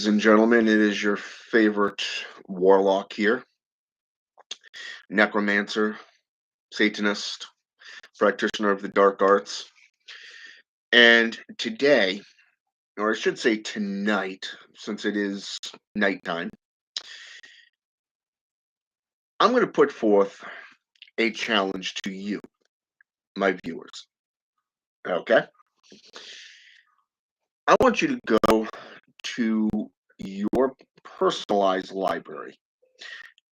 Ladies and gentlemen, it is your favorite warlock here, necromancer, satanist, practitioner of the dark arts. And today, or I should say tonight, since it is nighttime, I'm going to put forth a challenge to you, my viewers. Okay? I want you to go to your personalized library,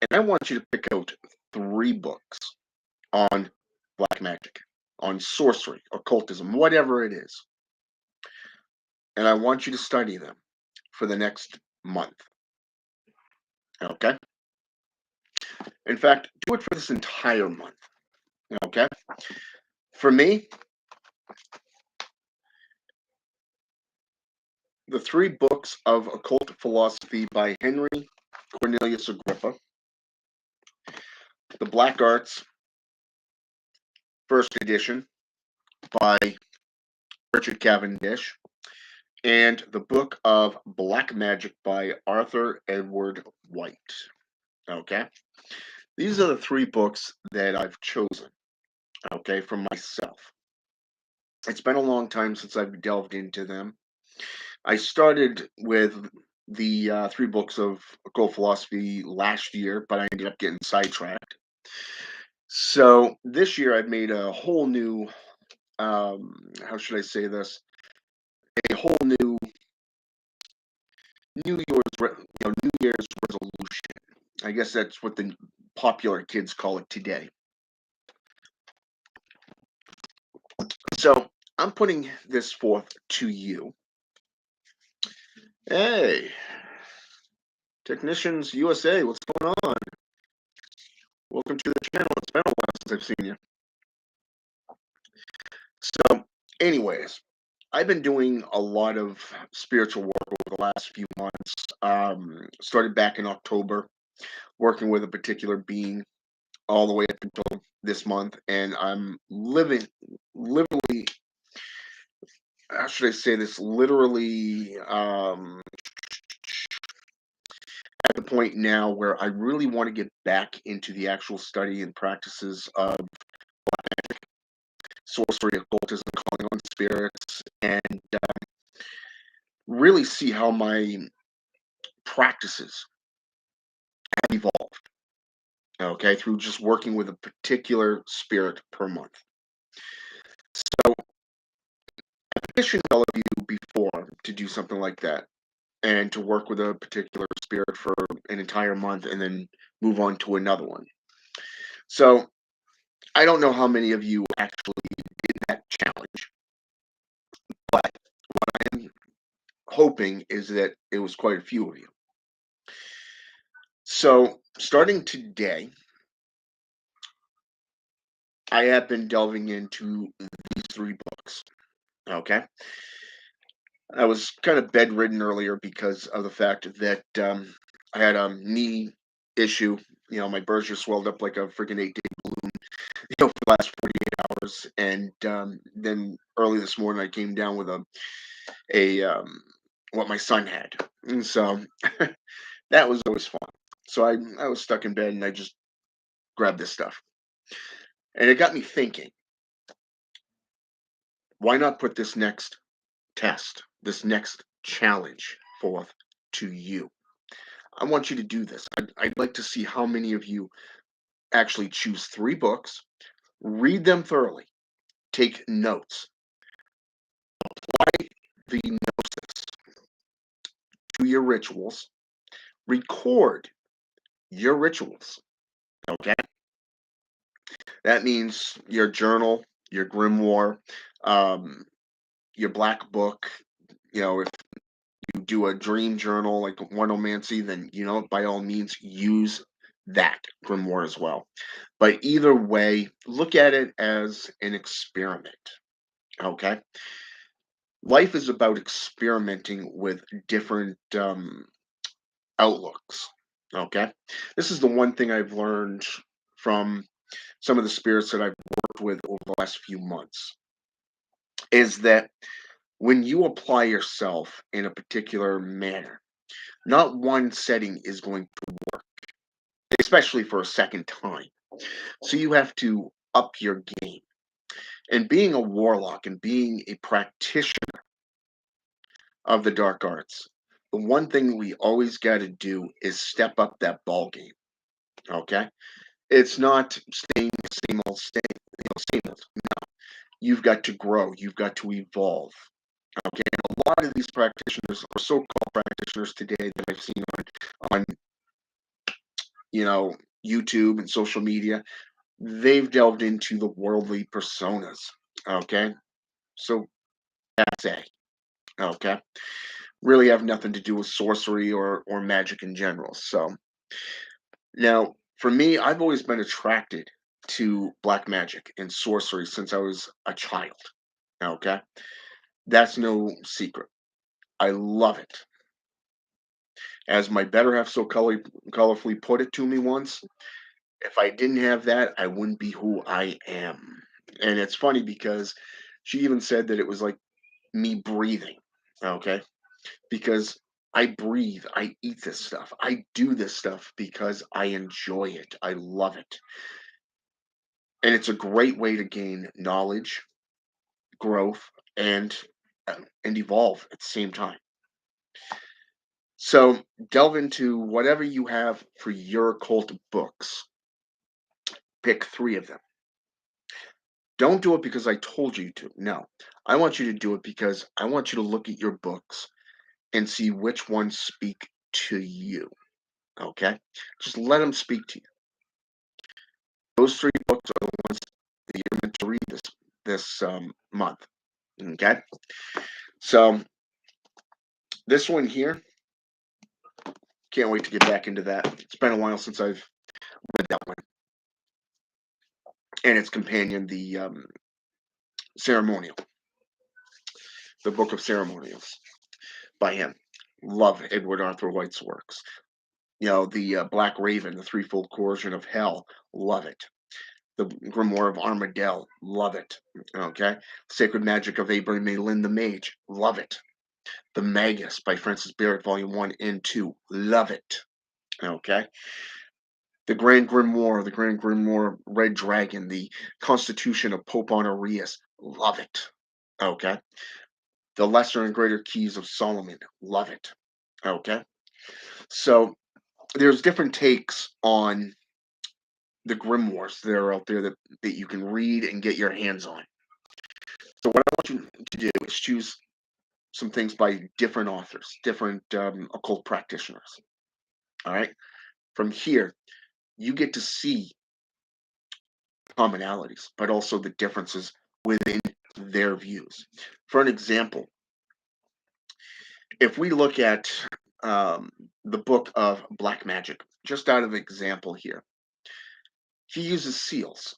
and I want you to pick out 3 books on black magic, on sorcery, occultism, whatever it is. And I want you to study them for the next month. Okay? In fact, do it for this entire month. Okay? For me, the 3 books of occult philosophy by Henry Cornelius Agrippa, The Black Arts, first edition by Richard Cavendish, and the Book of Black Magic by Arthur Edward White. Okay? These are the 3 books that I've chosen, okay, for myself. It's been a long time since I've delved into them. I started with the 3 books of occult philosophy last year, but I ended up getting sidetracked. So this year I've made a whole new, how should I say this? A whole New Year's resolution. I guess that's what the popular kids call it today. So I'm putting this forth to you. Hey, Technicians USA, what's going on? Welcome to the channel. It's been a while since I've seen you. So, anyways, I've been doing a lot of spiritual work over the last few months. Started back in October, working with a particular being all the way up until this month, and I'm literally, how should I say this? Literally, at the point now where I really want to get back into the actual study and practices of black magic, sorcery, occultism, calling on spirits, and really see how my practices have evolved. Okay, through just working with a particular spirit per month. So I petitioned all of you before to do something like that and to work with a particular spirit for an entire month and then move on to another one. So I don't know how many of you actually did that challenge, but what I am hoping is that it was quite a few of you. So starting today, I have been delving into these 3 books. Okay. I was kind of bedridden earlier because of the fact that I had a knee issue. My bursa swelled up like a freaking 8-day balloon, for the last 48 hours. And then early this morning, I came down with what my son had. And so that was always fun. So I was stuck in bed and I just grabbed this stuff. And it got me thinking, why not put this next test, this next challenge forth to you? I want you to do this. I'd like to see how many of you actually choose 3 books, read them thoroughly, take notes, apply the gnosis to your rituals, record your rituals. Okay? That means your journal, your grimoire, um, your black book. If you do a dream journal like oneomancy, then by all means use that grimoire as well. But either way, look at it as an experiment. Okay, life is about experimenting with different outlooks. Okay, this is the one thing I've learned from some of the spirits that I've worked with over the last few months is that when you apply yourself in a particular manner, Not one setting is going to work, especially for a second time. So you have to up your game. And being a warlock and being a practitioner of the dark arts, the one thing we always got to do is step up that ball game. Okay, it's not staying the same old, same old. You've got to grow. You've got to evolve. Okay, and a lot of these practitioners or so-called practitioners today that I've seen on you know YouTube and social media, they've delved into the worldly personas. Okay, so that's a okay. Really have nothing to do with sorcery or magic in general. So now, for me, I've always been attracted to black magic and sorcery since I was a child. Okay, that's no secret. I love it. As my better half so colorfully put it to me once, if I didn't have that, I wouldn't be who I am. And it's funny because she even said that it was like me breathing. Okay, because I breathe, I eat this stuff, I do this stuff because I enjoy it, I love it. And it's a great way to gain knowledge, growth, and evolve at the same time. So delve into whatever you have for your cult books. Pick 3 of them. Don't do it because I told you to. No. I want you to do it because I want you to look at your books and see which ones speak to you. Okay? Just let them speak to you. Those 3 books are the ones that you're meant to read this month. Okay? So this one here, can't wait to get back into that. It's been a while since I've read that one. And its companion, the ceremonial, the Book of Ceremonials by him. Love Edward Arthur White's works. The Black Raven, the Threefold Coercion of Hell. Love it. The Grimoire of Armadale. Love it. Okay. Sacred Magic of Abraham Lynn the Mage. Love it. The Magus by Francis Barrett, Volume 1 and 2. Love it. Okay. The Grand Grimoire Red Dragon, the Constitution of Pope Honorius. Love it. Okay. The Lesser and Greater Keys of Solomon. Love it. Okay. So there's different takes on the grimoires that are out there that you can read and get your hands on. So what I want you to do is choose some things by different authors, different occult practitioners. All right. From here, you get to see commonalities, but also the differences within their views. For an example, if we look at the book of Black Magic, just out of example here, he uses seals.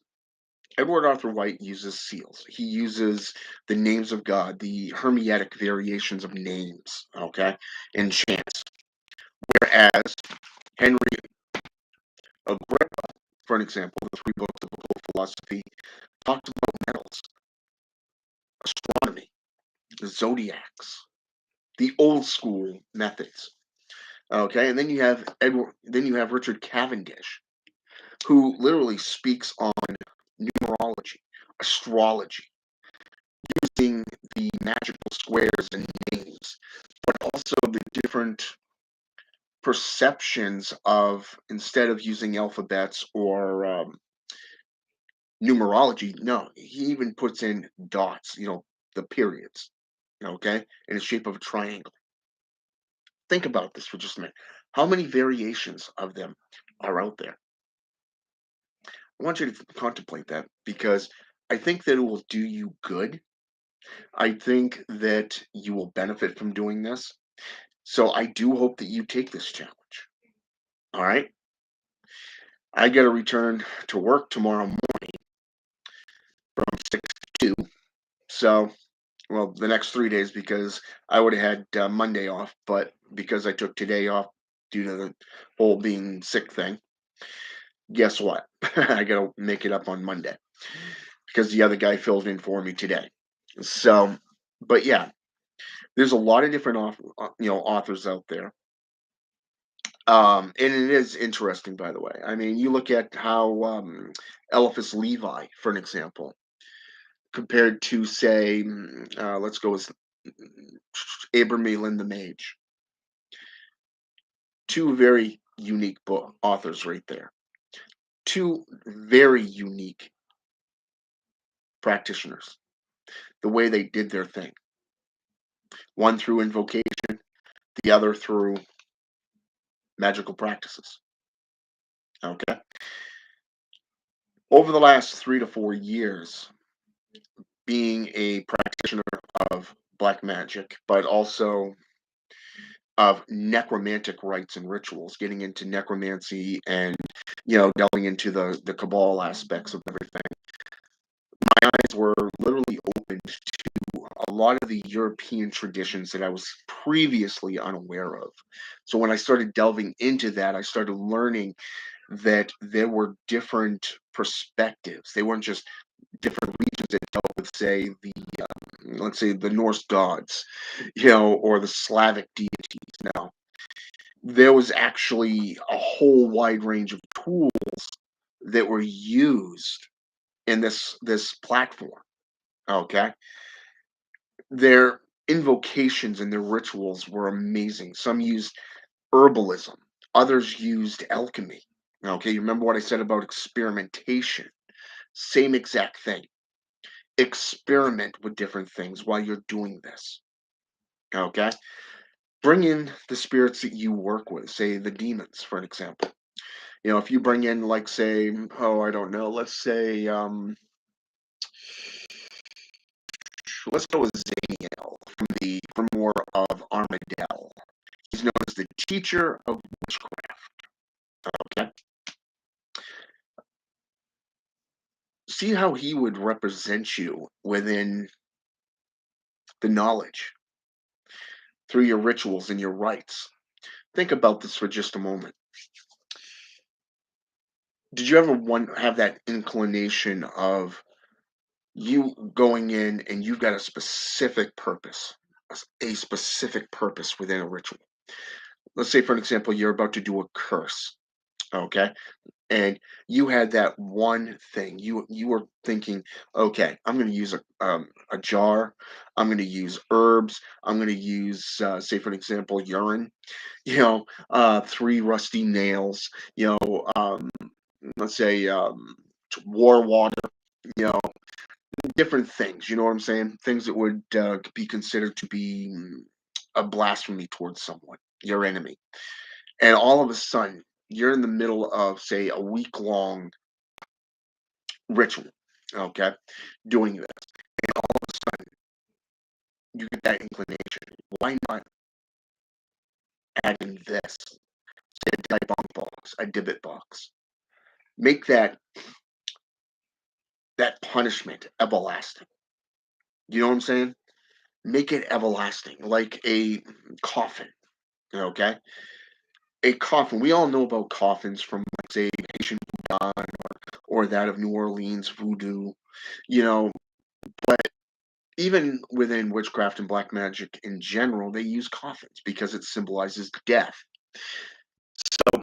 Edward Arthur White uses seals. He uses the names of God, the hermetic variations of names, okay, and chants. Whereas Henry Agrippa, for an example, the 3 books of occult philosophy, talked about metals, astronomy, the zodiacs, the old school methods. Okay, and then you have Richard Cavendish, who literally speaks on numerology, astrology, using the magical squares and names, but also the different perceptions of instead of using alphabets or numerology, no, he even puts in dots, the periods, okay, in the shape of a triangle. Think about this for just a minute. How many variations of them are out there? I want you to contemplate that because I think that it will do you good. I think that you will benefit from doing this. So I do hope that you take this challenge. All right. I got to return to work tomorrow morning from 6 to 2. So, well, the next 3 days because I would have had Monday off, but because I took today off due to the whole being sick thing, guess what? I got to make it up on Monday because the other guy filled in for me today. So, but yeah, there's a lot of different authors out there. And it is interesting, by the way. I mean, you look at how Eliphas Levi, for an example, compared to, say, let's go with Abramelin the Mage. Two very unique book authors right there. Two very unique practitioners. The way they did their thing. One through invocation, the other through magical practices. Okay. Over the last 3 to 4 years, being a practitioner of black magic, but also of necromantic rites and rituals, getting into necromancy and delving into the cabal aspects of everything. My eyes were literally opened to a lot of the European traditions that I was previously unaware of. So when I started delving into that, I started learning that there were different perspectives. They weren't just different regions that dealt with, say, let's say the Norse gods, or the Slavic deities. No, there was actually a whole wide range of tools that were used in this platform. Okay, their invocations and their rituals were amazing. Some used herbalism, others used alchemy. Okay, you remember what I said about experimentation? Same exact thing. Experiment with different things while you're doing this. Okay, bring in the spirits that you work with, say the demons, for an example. If you bring in, like, say, oh, I don't know, let's say, let's go with Zaniel from the Grimoire of Armadale. He's known as the teacher of witchcraft. Okay, see how he would represent you within the knowledge through your rituals and your rites. Think about this for just a moment. Did you ever have that inclination of you going in and you've got a specific purpose, a specific purpose within a ritual? Let's say, for an example, you're about to do a curse, okay? And you had that one thing. You were thinking, okay, I'm going to use a jar. I'm going to use herbs. I'm going to use, say, for an example, urine. 3 rusty nails. Let's say war water. You know, different things. You know what I'm saying? Things that would be considered to be a blasphemy towards someone, your enemy. And all of a sudden, you're in the middle of, say, a week-long ritual, okay, doing this. And all of a sudden, you get that inclination. Why not add in this? Say a dibunk box, a divot box. Make that punishment everlasting. You know what I'm saying? Make it everlasting, like a coffin, okay? A coffin. We all know about coffins from, like, say, Haitian Bouddha, or that of New Orleans voodoo, you know. But even within witchcraft and black magic in general, they use coffins because it symbolizes death. So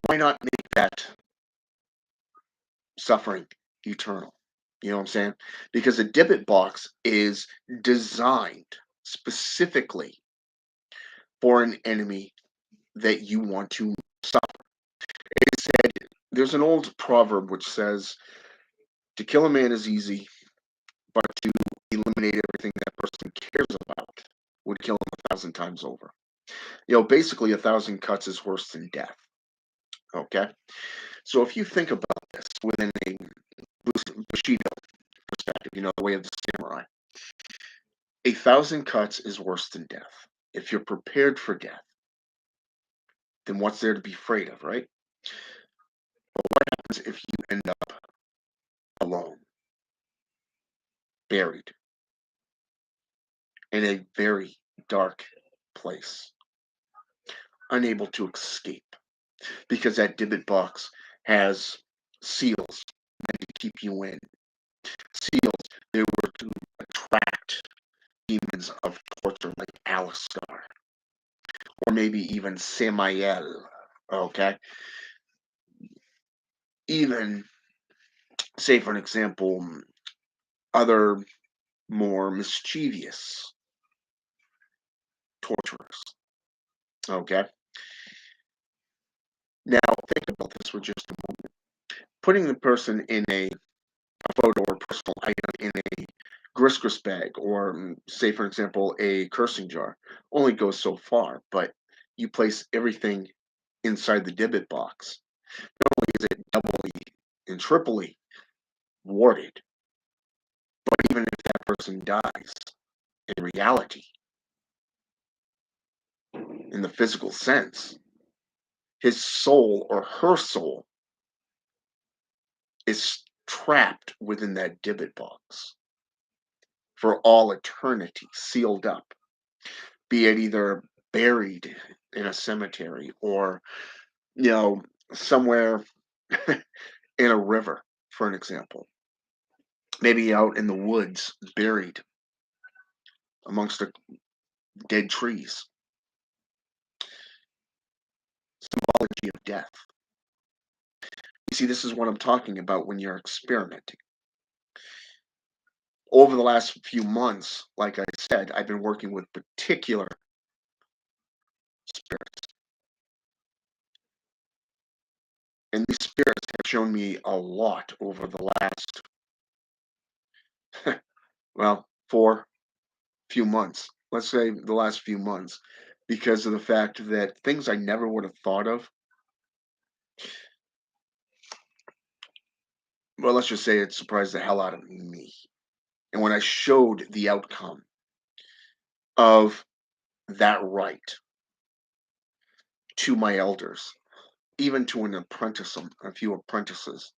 why not make that suffering eternal? You know what I'm saying? Because a Dybbuk box is designed specifically for an enemy that you want to suffer. It said, there's an old proverb which says, to kill a man is easy, but to eliminate everything that person cares about would kill him 1,000 times over. Basically, 1,000 cuts is worse than death. Okay? So if you think about this within a Bushido perspective, the way of the samurai, 1,000 cuts is worse than death. If you're prepared for death, then what's there to be afraid of, right? But what happens if you end up alone, buried, in a very dark place, unable to escape? Because that Dybbuk box has seals meant to keep you in. Seals, they were to attract demons of torture like Alistar. or maybe even Samael. Okay, even say for an example, other more mischievous torturers. Okay, now think about this for just a moment. Putting the person in a photo or personal item in a griscus bag, or say for example a cursing jar, only goes so far. But you place everything inside the Dibbit box. Not only is it doubly and triply warded, but even if that person dies in reality, in the physical sense, his soul or her soul is trapped within that Dibbit box for all eternity, sealed up, be it either buried in a cemetery or, you know, somewhere in a river, for an example, maybe out in the woods, buried amongst the dead trees, symbology of death. You see, this is what I'm talking about when you're experimenting. Over the last few months, like I said, I've been working with particular spirits, and these spirits have shown me a lot over the last, well, four few months. Let's say the last few months, because of the fact that things I never would have thought of, well, let's just say it surprised the hell out of me. And when I showed the outcome of that right to my elders, even to an apprentice, a few apprentices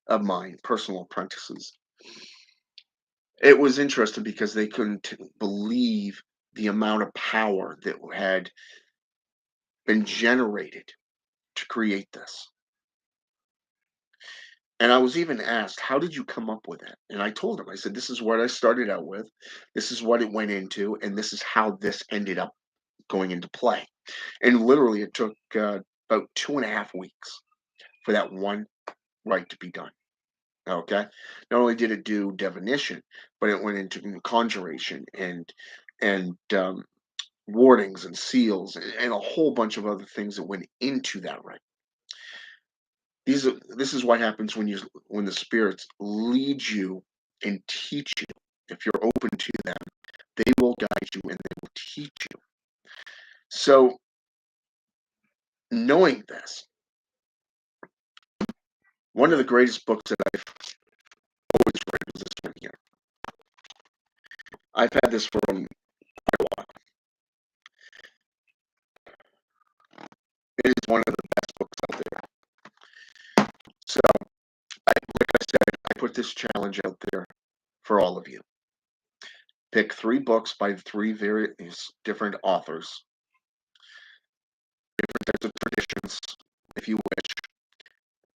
of mine, personal apprentices, it was interesting because they couldn't believe the amount of power that had been generated to create this. And I was even asked, "How did you come up with that?" And I told him, I said, "This is what I started out with. This is what it went into, and this is how this ended up going into play." And literally, it took about 2.5 weeks for that one rite to be done. Okay, not only did it do divination, but it went into conjuration and wardings and seals and a whole bunch of other things that went into that rite. This is what happens when the spirits lead you and teach you. If you're open to them, they will guide you and they will teach you. So knowing this, one of the greatest books that I've always read was this one here. I've had this for quite a while. It is one of the best books out there. So, like I said, I put this challenge out there for all of you. Pick 3 books by 3 various different authors, different types of traditions, if you wish.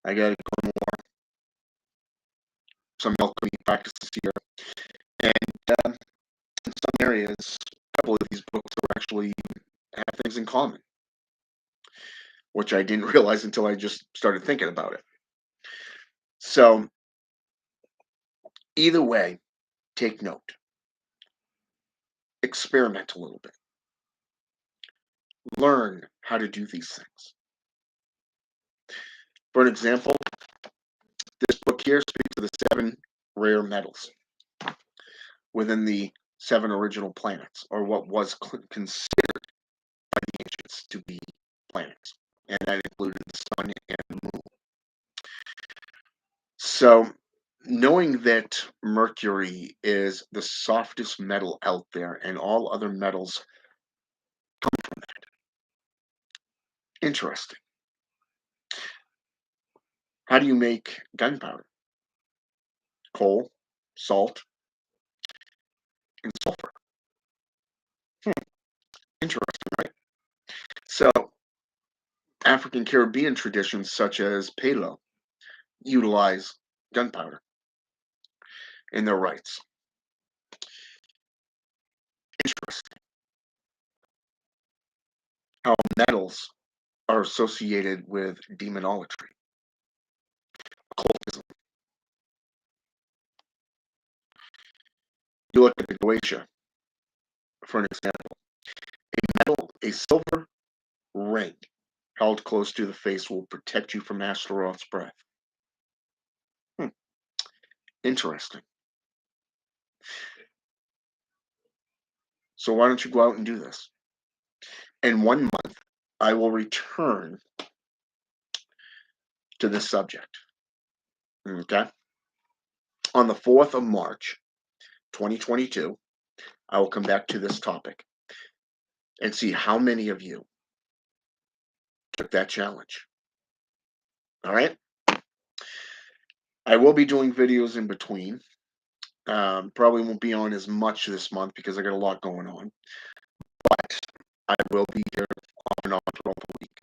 I got to go more some alchemy practices here, and in some areas, a couple of these books are actually have things in common, which I didn't realize until I just started thinking about it. So, either way, take note, experiment a little bit, learn how to do these things. For an example, this book here speaks to the 7 rare metals within the 7 original planets, or what was considered by the ancients to be planets, and that included the sun and the moon. So, knowing that mercury is the softest metal out there and all other metals come from that. Interesting. How do you make gunpowder? Coal, salt, and sulfur. Hmm, interesting, right? So, African Caribbean traditions such as Palo utilize gunpowder in their rites. Interesting. how metals are associated with demonolatry, occultism. You look at the Goetia, for an example. A silver ring held close to the face will protect you from Astaroth's breath. Hmm, interesting. So why don't you go out and do this? In 1 month, I will return to this subject. Okay? On the 4th of March, 2022, I will come back to this topic and see how many of you took that challenge. All right? I will be doing videos in between. Probably won't be on as much this month because I got a lot going on. But I will be here off and on throughout the week,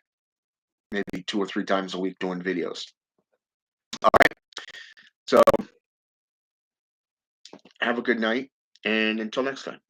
maybe 2 or 3 times a week doing videos. All right. So have a good night, and until next time.